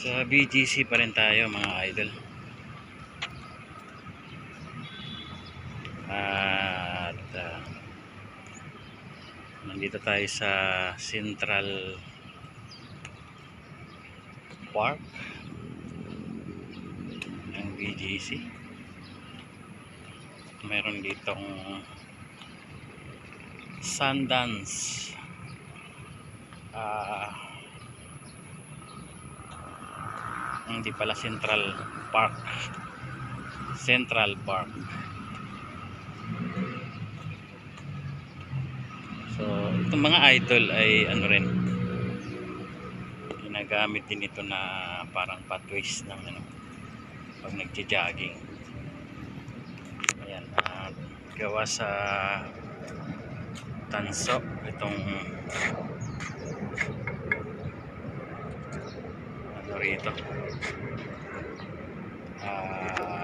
Sa BGC pa rin tayo mga idol. At nandito tayo sa Central Park ng BGC. Meron ditong Sundance hindi pala Central Park. So itong mga idol ay ano rin, ginagamit din ito na parang pathways ng ano pag nagja-jogging. Ayan, gawa sa tanso itong ano rito,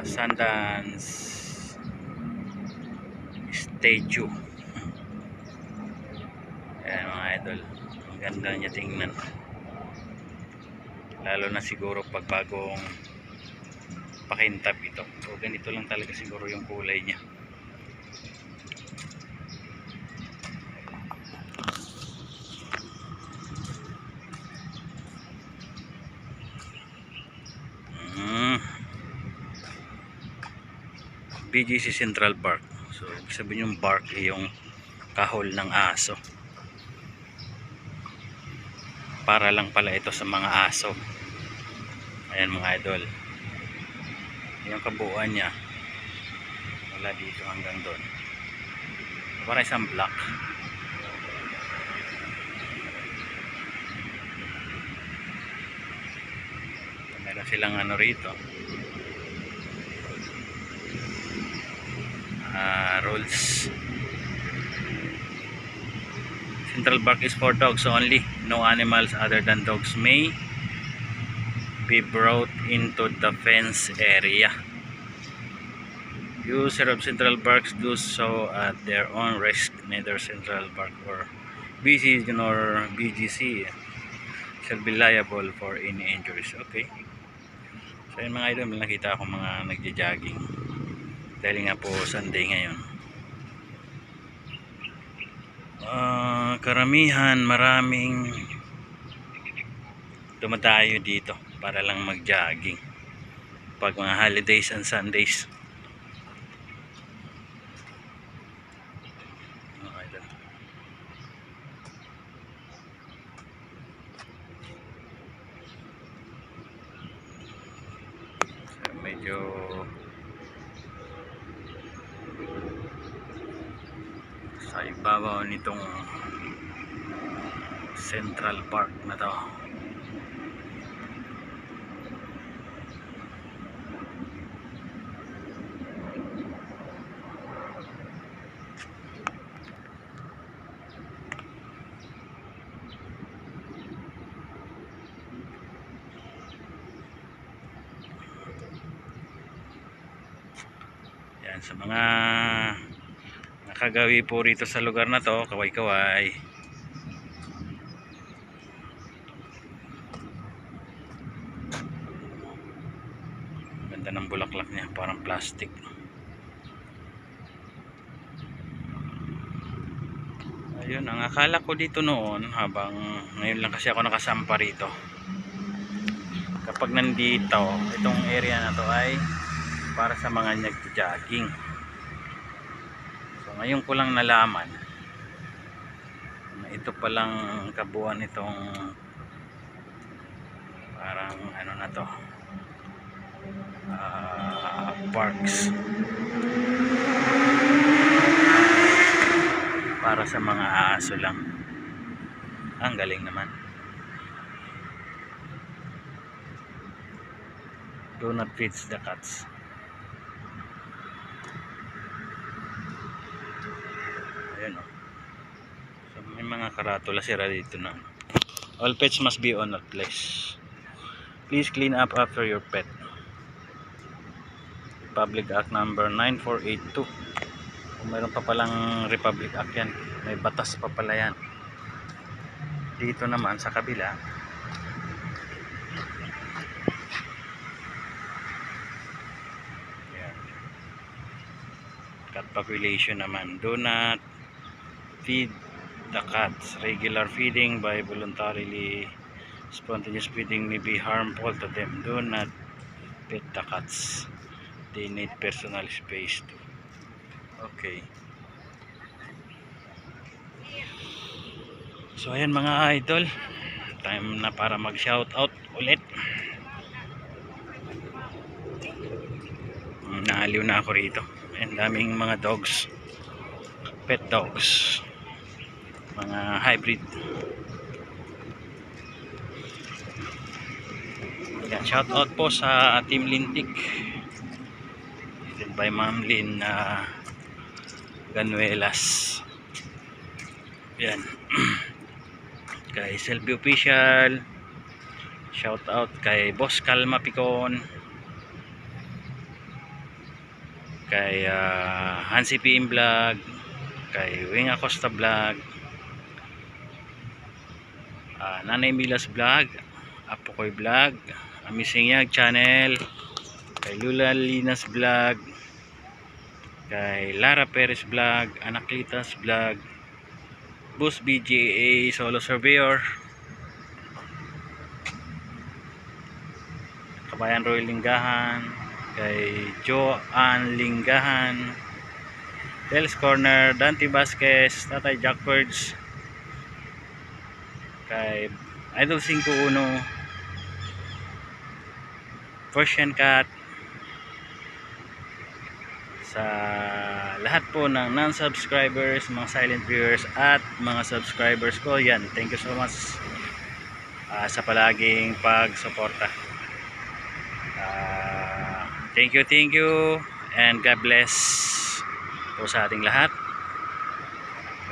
Sundance statue. Ayan mga idol, ang ganda niya tingnan, lalo na siguro pag bagong pakintab ito. So ganito lang talaga siguro yung kulay niya. BGC Central Park. So sabihin yung bark ay yung kahol ng aso. Para lang pala ito sa mga aso. Ayan mga idol, yung kabuuan niya wala dito hanggang doon, para isang block. Meron silang ano rito, rules. Central Park is for dogs only. No animals other than dogs may be brought into the fence area. User of Central Parks do so at their own risk. Neither Central Park or BGC nor BGC shall be liable for any injuries. Okay. So yun mga idol, nakita ako mga nagja-jogging dahil nga po Sunday ngayon. Karamihan, maraming dumadayo dito para lang mag-jogging pag mga holidays and Sundays. Medyo sa ibabaw nitong Central Park na to. Yan, sa mga nakagawi po rito sa lugar na to, kaway-kaway. Ganda ng bulaklak niya, parang plastic. Ayun, ang akala ko dito noon, habang ngayon lang kasi ako nakasampa rito, kapag nandito, itong area na to ay para sa mga nagja-jogging. So ngayon ko lang nalaman na ito palang kabuuan itong parang ano na to, parks para sa mga aso lang. Ang galing naman. Do not feed the cats. Ayan o. So may mga karatula sira dito na. All pets must be on that place. Please clean up after your pet. Republic Act number 9482. Kung mayroon pa palang Republic Act yan, may batas pa pala yan. Dito naman sa kabila, population naman. Do not feed the cats. Regular feeding by voluntarily spontaneous feeding may be harmful to them. Do not pet the cats. They need personal space too. Okay. So ayan mga idol, time na para mag shout out ulit. Naaliw na ako rito. Ang daming mga dogs, pet dogs, mga hybrid. Yan, shout out po sa Team Lintik, by Ma'am Lynn Ganuelas. Yan. Kay Selby Official, shout out kay Boss Kalma Picon, kay Hansi PM Vlog, kay Wing Acosta Vlog, Nanay Milas Vlog, Apokoy Vlog, Amazing Yag Channel, kay Lula Linas Vlog, kay Lara Perez Vlog, Anaklitas Vlog, Boss BGA Solo Surveyor, Kabayan Roy Linggahan, kay Joanne Linggahan, Del's Corner, Dante Vasquez, Tatay Jackwards, kay Idol 51, Persian Cat, sa lahat po ng non-subscribers, mga silent viewers at mga subscribers ko. Yan, thank you so much sa palaging pagsuporta. Thank you and God bless po sa ating lahat.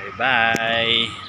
Bye bye.